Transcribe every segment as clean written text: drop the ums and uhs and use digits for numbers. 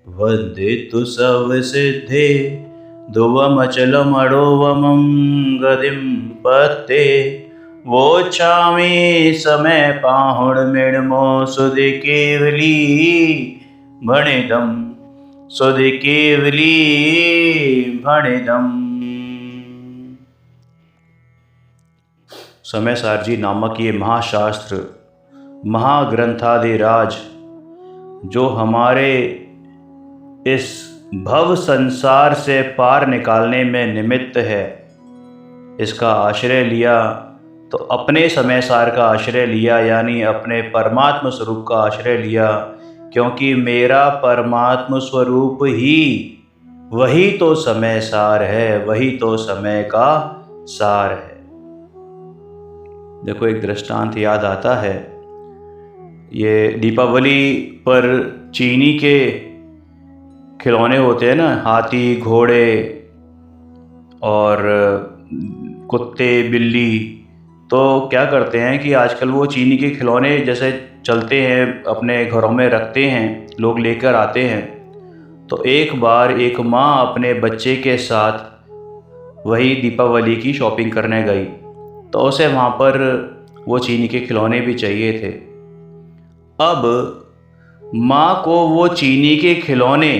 वन्दितु सवसिद्धे ध्रुवमचलमणोवमं गतिं पत्ते वोच्छामि समय पाहुणमिडमो सुधि केवली भणिदं सुधि केवली भणिदम्। समय सारजी नामक ये महाशास्त्र महाग्रंथादिराज जो हमारे इस भव संसार से पार निकालने में निमित्त है, इसका आश्रय लिया तो अपने समय सार का आश्रय लिया, यानी अपने परमात्म स्वरूप का आश्रय लिया, क्योंकि मेरा परमात्म स्वरूप ही वही तो समय सार है, वही तो समय का सार है। देखो एक दृष्टांत याद आता है, ये दीपावली पर चीनी के खिलौने होते हैं ना, हाथी घोड़े और कुत्ते बिल्ली, तो क्या करते हैं कि आजकल वो चीनी के खिलौने जैसे चलते हैं अपने घरों में रखते हैं, लोग लेकर आते हैं। तो एक बार एक माँ अपने बच्चे के साथ वही दीपावली की शॉपिंग करने गई, तो उसे वहाँ पर वो चीनी के खिलौने भी चाहिए थे। अब माँ को वो चीनी के खिलौने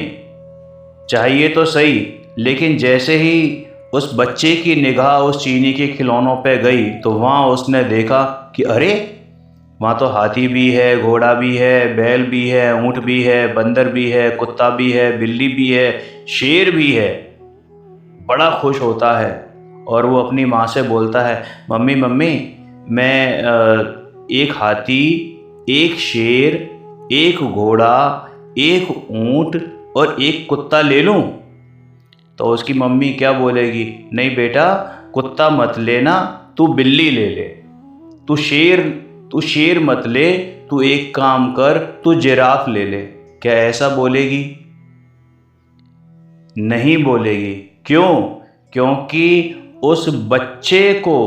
चाहिए तो सही, लेकिन जैसे ही उस बच्चे की निगाह उस चीनी के खिलौनों पे गई तो वहाँ उसने देखा कि अरे वहाँ तो हाथी भी है, घोड़ा भी है, बैल भी है, ऊँट भी है, बंदर भी है, कुत्ता भी है, बिल्ली भी है, शेर भी है। बड़ा खुश होता है और वो अपनी माँ से बोलता है, मम्मी मम्मी मैं एक हाथी, एक शेर, एक घोड़ा, एक ऊँट और एक कुत्ता ले लूं? तो उसकी मम्मी क्या बोलेगी, नहीं बेटा कुत्ता मत लेना, तू बिल्ली ले ले। तू शेर मत ले, तू एक काम कर, तू जिराफ ले ले। क्या ऐसा बोलेगी? नहीं बोलेगी। क्यों? क्योंकि उस बच्चे को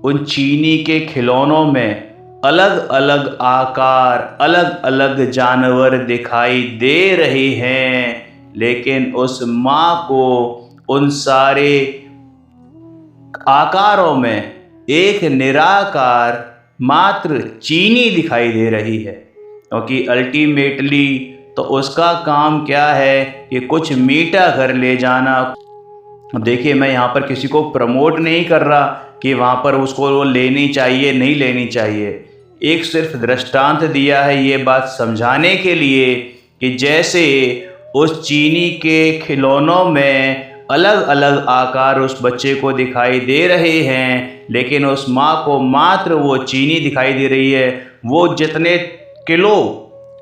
उन चीनी के खिलौनों में अलग अलग आकार, अलग अलग जानवर दिखाई दे रहे हैं, लेकिन उस माँ को उन सारे आकारों में एक निराकार मात्र चीनी दिखाई दे रही है, क्योंकि अल्टीमेटली तो उसका काम क्या है कि कुछ मीठा घर ले जाना। अब देखिए मैं यहाँ पर किसी को प्रमोट नहीं कर रहा कि वहाँ पर उसको वो लेनी चाहिए नहीं लेनी चाहिए, एक सिर्फ दृष्टांत दिया है ये बात समझाने के लिए कि जैसे उस चीनी के खिलौनों में अलग अलग आकार उस बच्चे को दिखाई दे रहे हैं, लेकिन उस माँ को मात्र वो चीनी दिखाई दे रही है। वो जितने किलो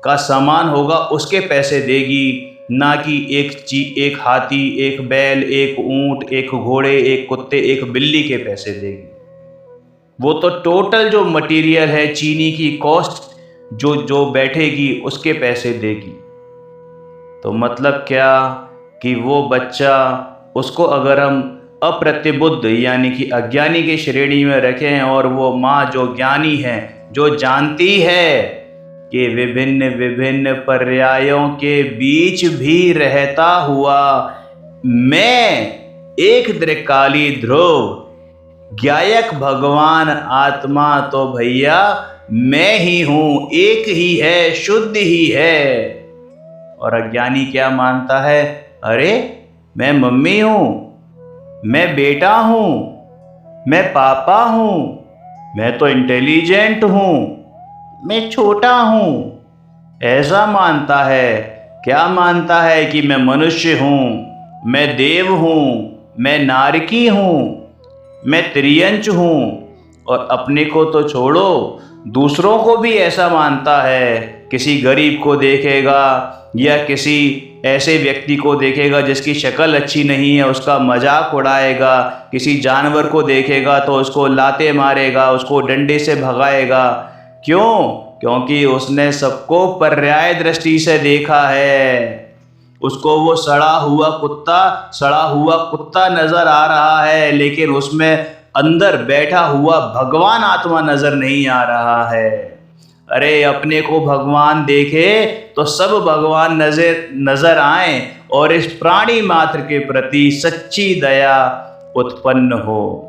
का सामान होगा उसके पैसे देगी, ना कि एक हाथी, एक बैल, एक ऊँट, एक घोड़े, एक कुत्ते, एक बिल्ली के पैसे देगी। वो तो टोटल जो मटेरियल है, चीनी की कॉस्ट जो बैठेगी उसके पैसे देगी। तो मतलब क्या कि वो बच्चा, उसको अगर हम अप्रतिबुद्ध यानी कि अज्ञानी की श्रेणी में रखें और वो माँ जो ज्ञानी है, जो जानती है कि विभिन्न विभिन्न पर्यायों के बीच भी रहता हुआ मैं एक त्रिकाली ध्रुव ज्ञायक भगवान आत्मा तो भैया मैं ही हूँ, एक ही है, शुद्ध ही है। और अज्ञानी क्या मानता है, अरे मैं मम्मी हूँ, मैं बेटा हूँ, मैं पापा हूँ, मैं तो इंटेलिजेंट हूँ, मैं छोटा हूँ, ऐसा मानता है। क्या मानता है कि मैं मनुष्य हूँ, मैं देव हूँ, मैं नारकी हूँ, मैं त्रियंच हूँ। और अपने को तो छोड़ो, दूसरों को भी ऐसा मानता है। किसी गरीब को देखेगा या किसी ऐसे व्यक्ति को देखेगा जिसकी शक्ल अच्छी नहीं है, उसका मजाक उड़ाएगा। किसी जानवर को देखेगा तो उसको लाते मारेगा, उसको डंडे से भगाएगा। क्यों? क्योंकि उसने सबको पर्याय दृष्टि से देखा है। उसको वो सड़ा हुआ कुत्ता नजर आ रहा है, लेकिन उसमें अंदर बैठा हुआ भगवान आत्मा नजर नहीं आ रहा है। अरे अपने को भगवान देखे तो सब भगवान नजर आए और इस प्राणी मात्र के प्रति सच्ची दया उत्पन्न हो।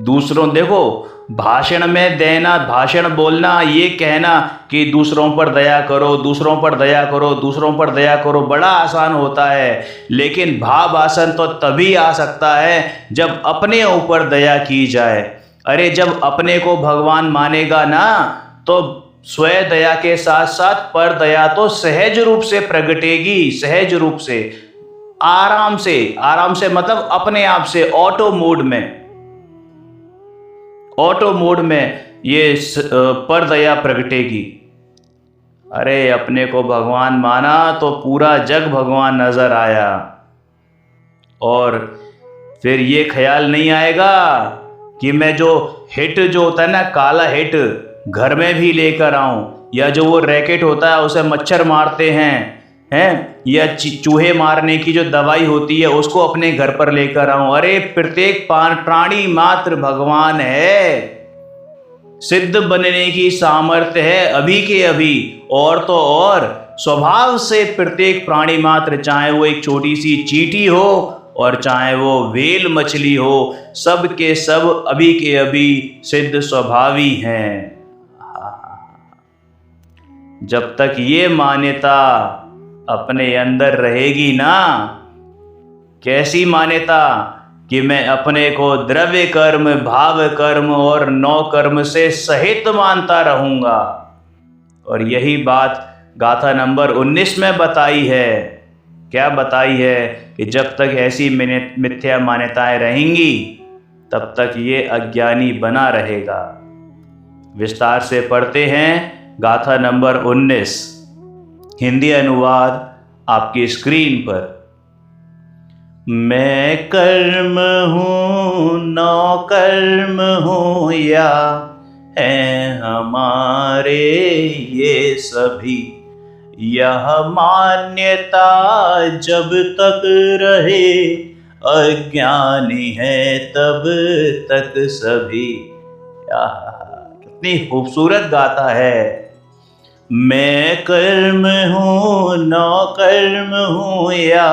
दूसरों देखो, भाषण में देना, भाषण बोलना, ये कहना कि दूसरों पर दया करो, दूसरों पर दया करो, दूसरों पर दया करो, बड़ा आसान होता है। लेकिन भाव आसन तो तभी आ सकता है जब अपने ऊपर दया की जाए। अरे जब अपने को भगवान मानेगा ना, तो स्वयं दया के साथ साथ पर दया तो सहज रूप से प्रगटेगी, सहज रूप से, आराम से मतलब अपने आप से, ऑटो मोड में ये पर दया प्रगटेगी। अरे अपने को भगवान माना तो पूरा जग भगवान नजर आया, और फिर ये ख्याल नहीं आएगा कि मैं जो हिट जो होता है ना, काला हिट, घर में भी लेकर आऊं, या जो वो रैकेट होता है उसे मच्छर मारते हैं या चूहे मारने की जो दवाई होती है उसको अपने घर पर लेकर आऊं। अरे प्रत्येक प्राणी मात्र भगवान है, सिद्ध बनने की सामर्थ्य है अभी के अभी। और तो और स्वभाव से प्रत्येक प्राणी मात्र, चाहे वो एक छोटी सी चींटी हो और चाहे वो व्हेल मछली हो, सब के सब अभी के अभी सिद्ध स्वभावी हैं। जब तक ये मान्यता अपने अंदर रहेगी ना, कैसी मान्यता कि मैं अपने को द्रव्य कर्म, भाव कर्म और नौ कर्म से सहित मानता रहूंगा। और यही बात गाथा नंबर 19 में बताई है। क्या बताई है? कि जब तक ऐसी मिथ्या मान्यताएं रहेंगी तब तक ये अज्ञानी बना रहेगा। विस्तार से पढ़ते हैं गाथा नंबर 19, हिंदी अनुवाद आपकी स्क्रीन पर। मैं कर्म हूँ, नौ कर्म हूँ, या है हमारे ये सभी। यह मान्यता जब तक रहे, अज्ञानी है तब तक सभी। कितनी खूबसूरत गाथा है। मैं कर्म हूँ, नौ कर्म हूँ, या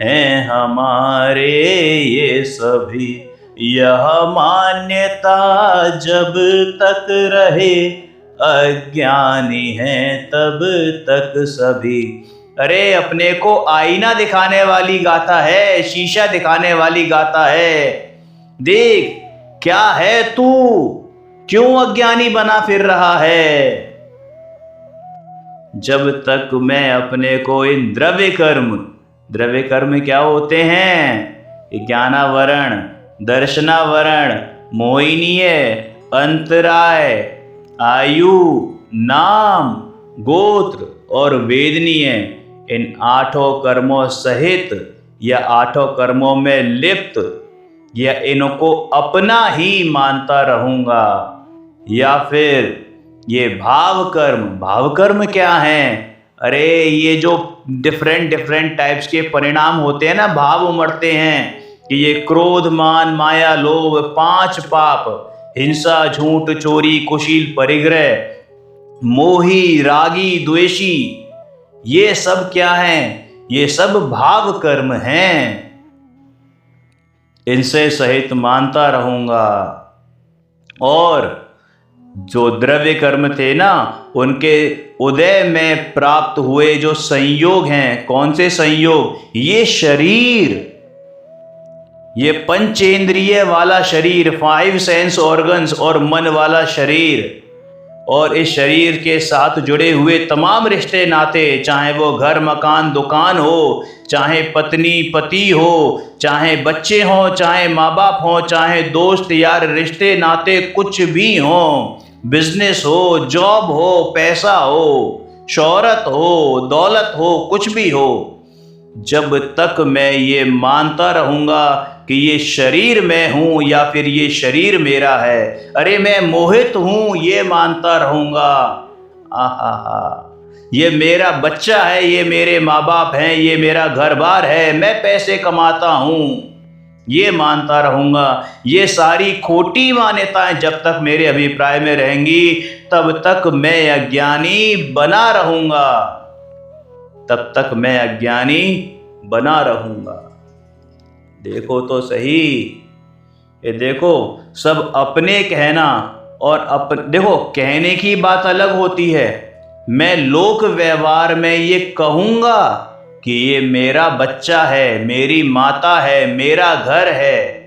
हैं हमारे ये सभी। यह मान्यता जब तक रहे, अज्ञानी हैं तब तक सभी। अरे अपने को आईना दिखाने वाली गाथा है, शीशा दिखाने वाली गाथा है। देख क्या है तू, क्यों अज्ञानी बना फिर रहा है। जब तक मैं अपने को इन द्रव्य कर्म क्या होते हैं? ज्ञानावरण, दर्शनावरण, मोहिनीय, अंतराय, आयु, नाम, गोत्र और वेदनीय, इन 8 कर्मों सहित या 8 कर्मों में लिप्त, या इनको अपना ही मानता रहूंगा। या फिर ये भाव कर्म क्या हैं? अरे ये जो डिफरेंट टाइप्स के परिणाम होते हैं ना, भाव उमड़ते हैं कि ये क्रोध, मान, माया, लोभ, 5 पाप, हिंसा, झूठ, चोरी, कुशील, परिग्रह, मोही, रागी, द्वेषी, ये सब क्या हैं? ये सब भाव कर्म हैं। इनसे सहित मानता रहूंगा। और जो द्रव्य कर्म थे ना, उनके उदय में प्राप्त हुए जो संयोग हैं, कौन से संयोग? ये शरीर, ये पंचेंद्रिय वाला शरीर, 5 सेंस ऑर्गन्स और मन वाला शरीर, और इस शरीर के साथ जुड़े हुए तमाम रिश्ते नाते, चाहे वो घर, मकान, दुकान हो, चाहे पत्नी पति हो, चाहे बच्चे हों, चाहे माँ बाप हों, चाहे दोस्त यार, रिश्ते नाते कुछ भी हों, बिजनेस हो, जॉब हो, पैसा हो, शोहरत हो, दौलत हो, कुछ भी हो, जब तक मैं ये मानता रहूंगा कि ये शरीर मैं हूं या फिर ये शरीर मेरा है, अरे मैं मोहित हूं, ये मानता रहूंगा। ये मेरा बच्चा है, ये मेरे माँ बाप हैं, ये मेरा घर बार है, मैं पैसे कमाता हूं, ये मानता रहूँगा। ये सारी खोटी मान्यताएं जब तक मेरे अभिप्राय में रहेंगी तब तक मैं अज्ञानी बना रहूँगा, तब तक मैं अज्ञानी बना रहूँगा। देखो तो सही, ये देखो सब अपने कहना और देखो कहने की बात अलग होती है। मैं लोक व्यवहार में ये कहूँगा कि ये मेरा बच्चा है, मेरी माता है, मेरा घर है।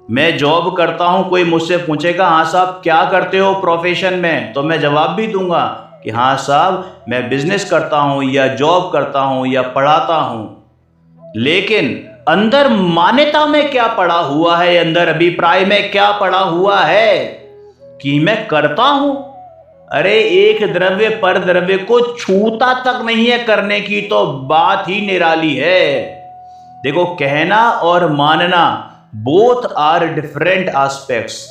मैं जॉब करता हूँ, कोई मुझसे पूछेगा हाँ साहब क्या करते हो प्रोफेशन में, तो मैं जवाब भी दूंगा कि हाँ साहब मैं बिजनेस करता हूँ या जॉब करता हूँ या पढ़ाता हूँ। लेकिन अंदर मान्यता में क्या पड़ा हुआ है, अंदर अभिप्राय में क्या पड़ा हुआ है कि मैं करता हूं। अरे एक द्रव्य पर द्रव्य को छूता तक नहीं है करने की तो बात ही निराली है। देखो कहना और मानना बोथ आर डिफरेंट एस्पेक्ट्स।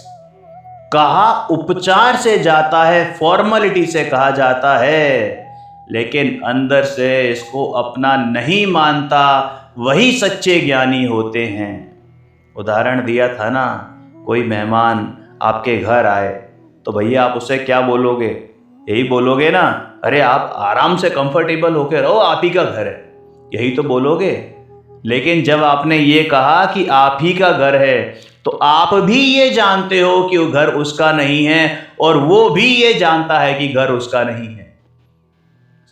कहा उपचार से जाता है, फॉर्मेलिटी से कहा जाता है, लेकिन अंदर से इसको अपना नहीं मानता वही सच्चे ज्ञानी होते हैं। उदाहरण दिया था ना, कोई मेहमान आपके घर आए तो भैया आप उससे क्या बोलोगे? यही बोलोगे ना, अरे आप आराम से कंफर्टेबल होकर रहो, आप ही का घर है, यही तो बोलोगे। लेकिन जब आपने ये कहा कि आप ही का घर है तो आप भी ये जानते हो कि वो घर उसका नहीं है और वो भी ये जानता है कि घर उसका नहीं है।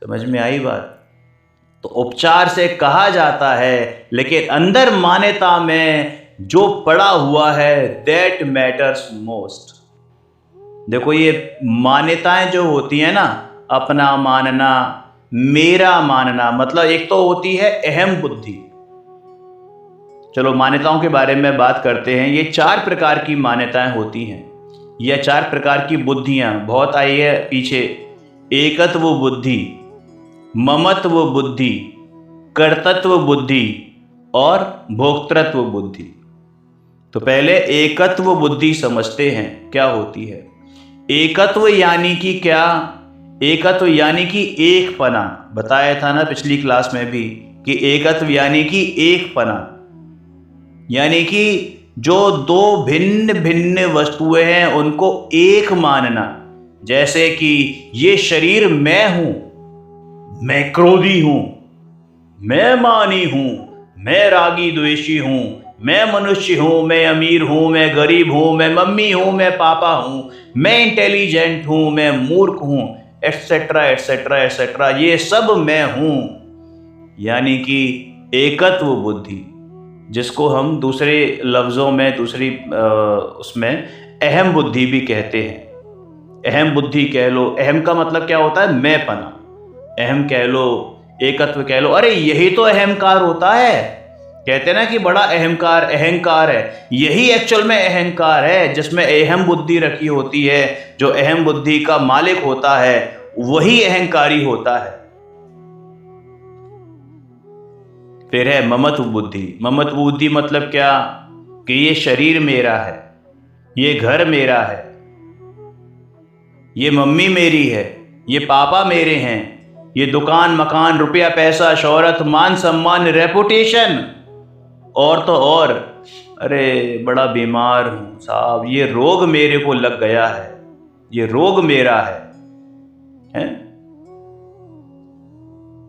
समझ में आई बात? तो उपचार से कहा जाता है, लेकिन अंदर मान्यता में जो पड़ा हुआ है दैट मैटर्स मोस्ट। देखो ये मान्यताएं जो होती है ना, अपना मानना, मेरा मानना, मतलब एक तो होती है अहम बुद्धि। चलो मान्यताओं के बारे में बात करते हैं। ये 4 प्रकार की मान्यताएं होती हैं, या 4 प्रकार की बुद्धियां बहुत आई है पीछे। एकत्व बुद्धि, ममत्व बुद्धि, कर्तृत्व बुद्धि और भोक्तृत्व बुद्धि। तो पहले एकत्व बुद्धि समझते हैं क्या होती है। एकत्व यानी कि क्या? एकत्व यानी कि एक पना। बताया था ना पिछली क्लास में भी कि एकत्व यानी कि एक पना, यानी कि जो 2 भिन्न भिन्न वस्तुएं हैं उनको एक मानना। जैसे कि ये शरीर मैं हूं, मैं क्रोधी हूं, मैं मानी हूं, मैं रागी द्वेषी हूं, मैं मनुष्य हूं, मैं अमीर हूं, मैं गरीब हूं, मैं मम्मी हूं, मैं पापा हूं, मैं इंटेलिजेंट हूं, मैं मूर्ख हूं, एटसेट्रा एटसेट्रा एटसेट्रा, ये सब मैं हूं। यानी कि एकत्व बुद्धि, जिसको हम दूसरे लफ्ज़ों में दूसरी उसमें अहम बुद्धि भी कहते हैं। अहम बुद्धि कह लो, अहम का मतलब क्या होता है? मैं पना। अहम कह लो, एकत्व कह लो, अरे यही तो अहंकार होता है। कहते हैं ना कि बड़ा अहंकार अहंकार है, यही एक्चुअल में अहंकार है जिसमें अहम बुद्धि रखी होती है। जो अहम बुद्धि का मालिक होता है वही अहंकारी होता है। फिर है ममत्व बुद्धि। ममत्व बुद्धि मतलब क्या? कि ये शरीर मेरा है, ये घर मेरा है, ये मम्मी मेरी है, ये पापा मेरे हैं, ये दुकान मकान रुपया पैसा शोहरत मान सम्मान रेपुटेशन और तो और, अरे बड़ा बीमार हूं साहब, ये रोग मेरे को लग गया है, ये रोग मेरा है?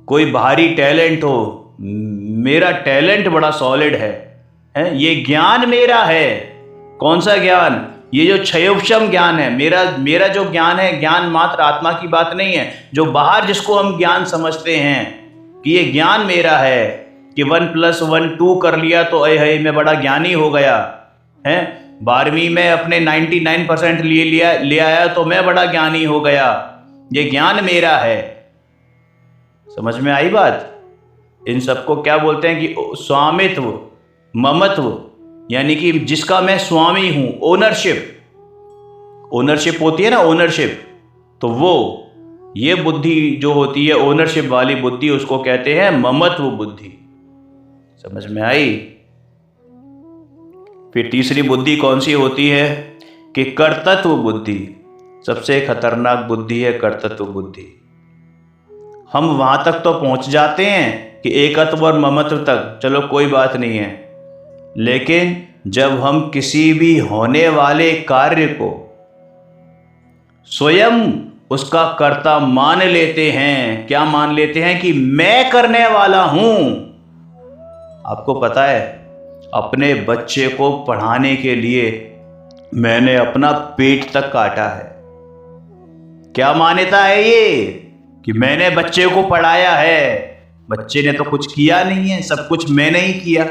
कोई भारी टैलेंट हो, मेरा टैलेंट बड़ा सॉलिड है? ये ज्ञान मेरा है। कौन सा ज्ञान? ये जो क्षयोपशम ज्ञान है, मेरा जो ज्ञान है, ज्ञान मात्र आत्मा की बात नहीं है, जो बाहर जिसको हम ज्ञान समझते हैं कि ये ज्ञान मेरा है, कि 1+1 2 कर लिया तो है मैं बड़ा ज्ञानी हो गया है। 12वीं में अपने 99% ले आया तो मैं बड़ा ज्ञानी हो गया, ये ज्ञान मेरा है। समझ में आई बात? इन सबको क्या बोलते हैं कि स्वामित्व, ममत्व, यानी कि जिसका मैं स्वामी हूं, ओनरशिप होती है ना, ओनरशिप। तो वो ये बुद्धि जो होती है ओनरशिप वाली बुद्धि, उसको कहते हैं ममत्व बुद्धि। समझ में आई? फिर तीसरी बुद्धि कौन सी होती है? कि कर्तृत्व बुद्धि। सबसे खतरनाक बुद्धि है कर्तृत्व बुद्धि। हम वहां तक तो पहुंच जाते हैं कि एकत्व और ममत्व तक, चलो कोई बात नहीं है, लेकिन जब हम किसी भी होने वाले कार्य को स्वयं उसका कर्ता मान लेते हैं, क्या मान लेते हैं कि मैं करने वाला हूं। आपको पता है, अपने बच्चे को पढ़ाने के लिए मैंने अपना पेट तक काटा है। क्या मान्यता है ये कि मैंने बच्चे को पढ़ाया है। बच्चे ने तो कुछ किया नहीं है, सब कुछ मैंने ही किया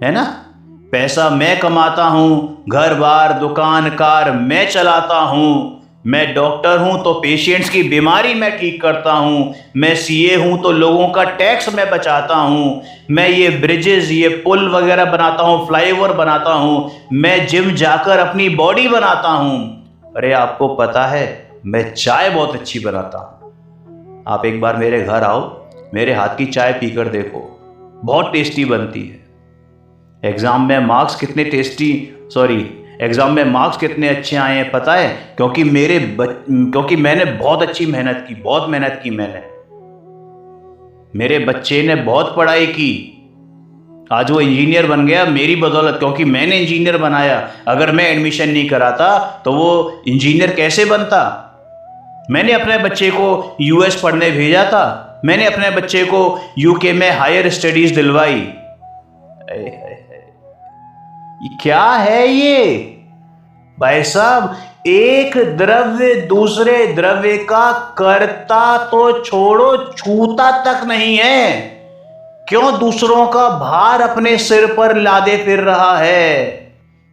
है ना। पैसा मैं कमाता हूं, घर बार दुकान कार मैं चलाता हूं, मैं डॉक्टर हूं तो पेशेंट्स की बीमारी मैं ठीक करता हूं, मैं सीए हूं तो लोगों का टैक्स मैं बचाता हूं, मैं ये ब्रिजेस ये पुल वगैरह बनाता हूं, फ्लाईओवर बनाता हूं, मैं जिम जाकर अपनी बॉडी बनाता हूं। अरे आपको पता है, मैं चाय बहुत अच्छी बनाता हूं। आप एक बार मेरे घर आओ, मेरे हाथ की चाय पीकर देखो, बहुत टेस्टी बनती है। एग्जाम में मार्क्स कितने अच्छे आए हैं पता है? क्योंकि मैंने बहुत अच्छी मेहनत की, बहुत मेहनत की मैंने। मेरे बच्चे ने बहुत पढ़ाई की, आज वो इंजीनियर बन गया मेरी बदौलत, क्योंकि मैंने इंजीनियर बनाया। अगर मैं एडमिशन नहीं कराता तो वो इंजीनियर कैसे बनता। मैंने अपने बच्चे को यूएस पढ़ने भेजा था, मैंने अपने बच्चे को यूके में हायर स्टडीज दिलवाई। ये क्या है ये भाई साहब? एक द्रव्य दूसरे द्रव्य का कर्ता तो छोड़ो, छूता तक नहीं है। क्यों दूसरों का भार अपने सिर पर लादे फिर रहा है?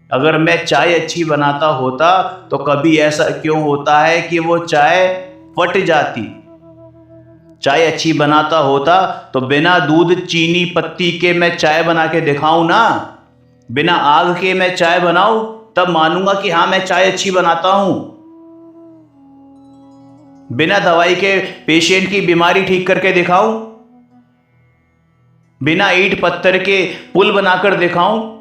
अगर मैं चाय अच्छी बनाता होता तो कभी ऐसा क्यों होता है कि वो चाय फट जाती। चाय अच्छी बनाता होता तो बिना दूध चीनी पत्ती के मैं चाय बना के दिखाऊं ना, बिना आग के मैं चाय बनाऊं, तब मानूंगा कि हाँ मैं चाय अच्छी बनाता हूं। बिना दवाई के पेशेंट की बीमारी ठीक करके दिखाऊं, बिना ईंट पत्थर के पुल बनाकर दिखाऊं।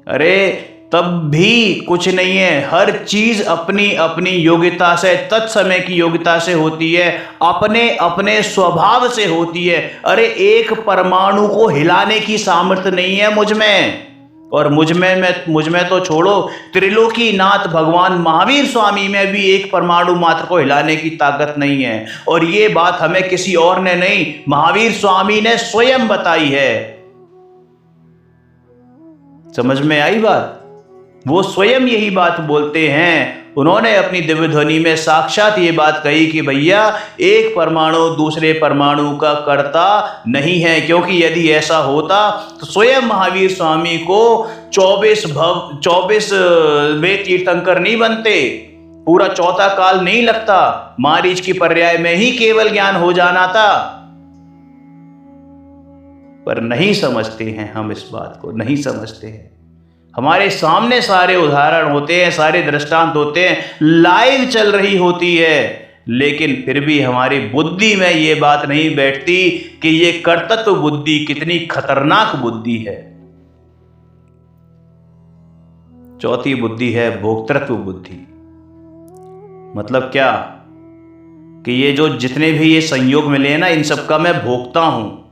अरे तब भी कुछ नहीं है। हर चीज अपनी अपनी योग्यता से, तत्समय की योग्यता से होती है, अपने अपने स्वभाव से होती है। अरे एक परमाणु को हिलाने की सामर्थ्य नहीं है मुझ में, और मुझ में तो छोड़ो, त्रिलोकीनाथ भगवान महावीर स्वामी में भी एक परमाणु मात्र को हिलाने की ताकत नहीं है। और ये बात हमें किसी और ने नहीं, महावीर स्वामी ने स्वयं बताई है। समझ में आई बात? वो स्वयं यही बात बोलते हैं। उन्होंने अपनी दिव्य ध्वनि में साक्षात ये बात कही कि भैया एक परमाणु दूसरे परमाणु का कर्ता नहीं है, क्योंकि यदि ऐसा होता तो स्वयं महावीर स्वामी को 24 वे तीर्थंकर नहीं बनते, पूरा चौथा काल नहीं लगता, मारीच की पर्याय में ही केवल ज्ञान हो जाना था। पर नहीं समझते हैं हम, इस बात को नहीं समझते हैं। हमारे सामने सारे उदाहरण होते हैं, सारे दृष्टांत होते हैं, लाइव चल रही होती है, लेकिन फिर भी हमारी बुद्धि में ये बात नहीं बैठती कि ये कर्तृत्व बुद्धि कितनी खतरनाक बुद्धि है। चौथी बुद्धि है भोक्तृत्व बुद्धि। मतलब क्या कि ये जो जितने भी ये संयोग मिले हैं ना, इन सबका मैं भोगता हूं।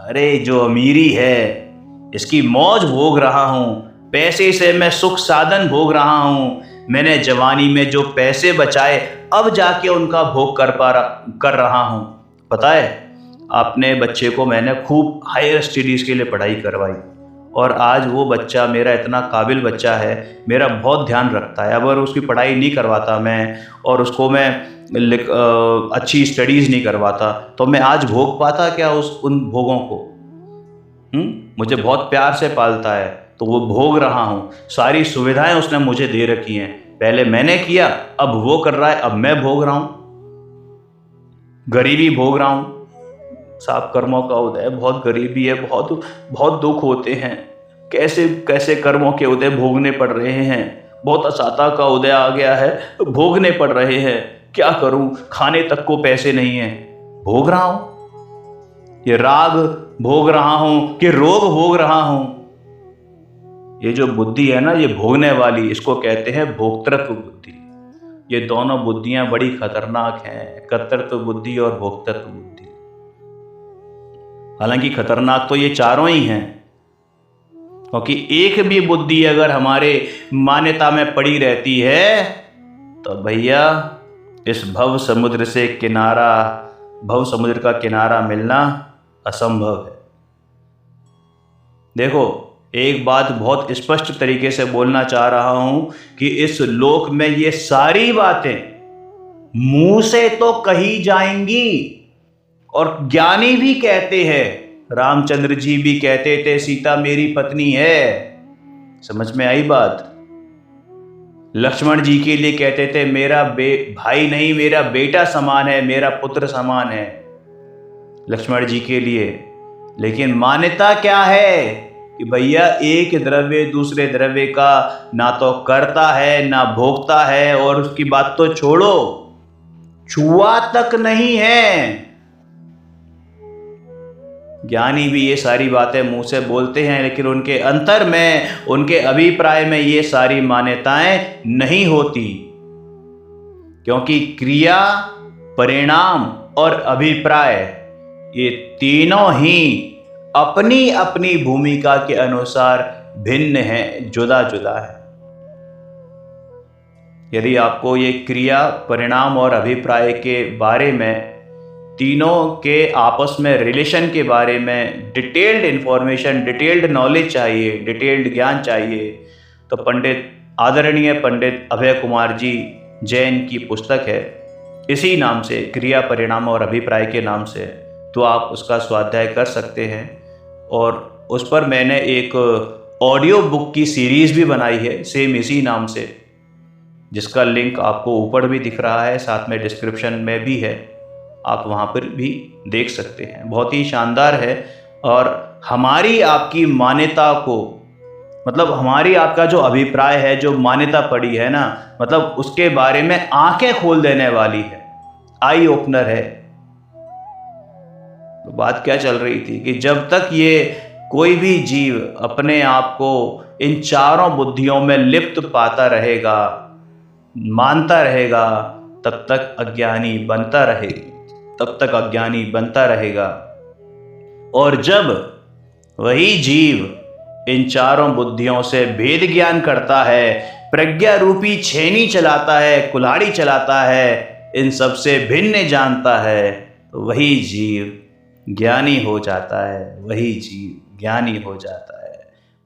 अरे जो अमीरी है इसकी मौज भोग रहा हूं, पैसे से मैं सुख साधन भोग रहा हूं। मैंने जवानी में जो पैसे बचाए अब जाके उनका भोग कर रहा हूं। पता है, अपने बच्चे को मैंने खूब हायर स्टडीज़ के लिए पढ़ाई करवाई, और आज वो बच्चा मेरा इतना काबिल बच्चा है, मेरा बहुत ध्यान रखता है। अगर उसकी पढ़ाई नहीं करवाता मैं, और उसको मैं अच्छी स्टडीज़ नहीं करवाता, तो मैं आज भोग पाता क्या उन भोगों को? मुझे बहुत प्यार से पालता है तो वो भोग रहा हूँ। सारी सुविधाएं उसने मुझे दे रखी हैं, पहले मैंने किया, अब वो कर रहा है, अब मैं भोग रहा हूँ। गरीबी भोग रहा हूँ, साफ कर्मों का उदय, बहुत गरीबी है, बहुत दुख होते हैं, कैसे कैसे कर्मों के उदय भोगने पड़ रहे हैं। बहुत असाता का उदय आ गया है, भोगने पड़ रहे हैं। क्या करूं, खाने तक को पैसे नहीं है, भोग रहा हूं। ये राग भोग रहा हूं कि रोग भोग रहा हूं। ये जो बुद्धि है ना, ये भोगने वाली, इसको कहते हैं भोक्तृत्व बुद्धि। ये दोनों बुद्धियां बड़ी खतरनाक हैं, कर्तृत्व बुद्धि और भोक्तृत्व बुद्धि। हालांकि खतरनाक तो ये चारों ही हैं, क्योंकि एक भी बुद्धि अगर हमारे मान्यता में पड़ी रहती है तो भैया इस भव समुद्र का किनारा मिलना असंभव है। देखो, एक बात बहुत स्पष्ट तरीके से बोलना चाह रहा हूं कि इस लोक में ये सारी बातें मुंह से तो कही जाएंगी, और ज्ञानी भी कहते हैं, रामचंद्र जी भी कहते थे सीता मेरी पत्नी है, समझ में आई बात। लक्ष्मण जी के लिए कहते थे मेरा भाई नहीं, मेरा बेटा समान है, मेरा पुत्र समान है, लक्ष्मण जी के लिए। लेकिन मान्यता क्या है कि भैया एक द्रव्य दूसरे द्रव्य का ना तो करता है ना भोगता है, और उसकी बात तो छोड़ो, छुआ तक नहीं है। ज्ञानी भी ये सारी बातें मुंह से बोलते हैं, लेकिन उनके अंतर में, उनके अभिप्राय में ये सारी मान्यताएं नहीं होती, क्योंकि क्रिया, परिणाम और अभिप्राय ये तीनों ही अपनी अपनी भूमिका के अनुसार भिन्न हैं, जुदा जुदा है। यदि आपको ये क्रिया, परिणाम और अभिप्राय के बारे में, तीनों के आपस में रिलेशन के बारे में डिटेल्ड इंफॉर्मेशन, डिटेल्ड नॉलेज चाहिए, डिटेल्ड ज्ञान चाहिए, तो आदरणीय पंडित अभय कुमार जी जैन की पुस्तक है इसी नाम से, क्रिया, परिणाम और अभिप्राय के नाम से, तो आप उसका स्वाध्याय कर सकते हैं। और उस पर मैंने एक ऑडियो बुक की सीरीज़ भी बनाई है सेम इसी नाम से, जिसका लिंक आपको ऊपर भी दिख रहा है, साथ में डिस्क्रिप्शन में भी है, आप वहाँ पर भी देख सकते हैं। बहुत ही शानदार है। और हमारी आपकी मान्यता को, मतलब हमारी आपका जो अभिप्राय है, जो मान्यता पड़ी है ना, मतलब उसके बारे में आंखें खोल देने वाली है, आई ओपनर है। तो बात क्या चल रही थी कि जब तक ये कोई भी जीव अपने आप को इन चारों बुद्धियों में लिप्त पाता रहेगा, मानता रहेगा, तब तक अज्ञानी बनता रहेगा। और जब वही जीव इन चारों बुद्धियों से भेद ज्ञान करता है, प्रज्ञा रूपी छेनी चलाता है, कुल्हाड़ी चलाता है, इन सब से भिन्न जानता है, तो वही जीव ज्ञानी हो जाता है,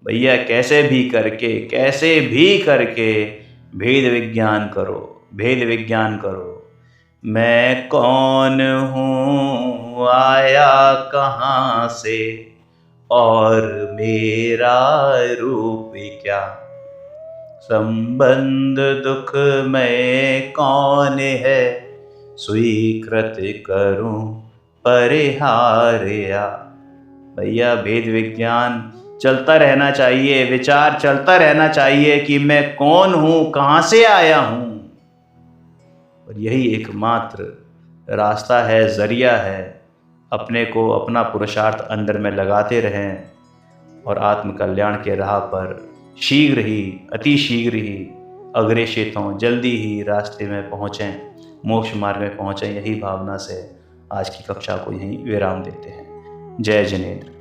भैया कैसे भी करके भेद विज्ञान करो। मैं कौन हूँ, आया कहाँ से, और मेरा रूप क्या, संबंध दुख में कौन है, स्वीकृत करूं परिहार्या। भैया भेद विज्ञान चलता रहना चाहिए, विचार चलता रहना चाहिए कि मैं कौन हूं, कहां से आया हूं, और यही एकमात्र रास्ता है, जरिया है। अपने को, अपना पुरुषार्थ अंदर में लगाते रहें और आत्म कल्याण के राह पर शीघ्र ही, अति शीघ्र ही अग्रेषित हों, जल्दी ही रास्ते में पहुँचें, मोक्ष मार्ग में पहुँचें। यही भावना से आज की कक्षा को यहीं विराम देते हैं। जय जिनेंद्र।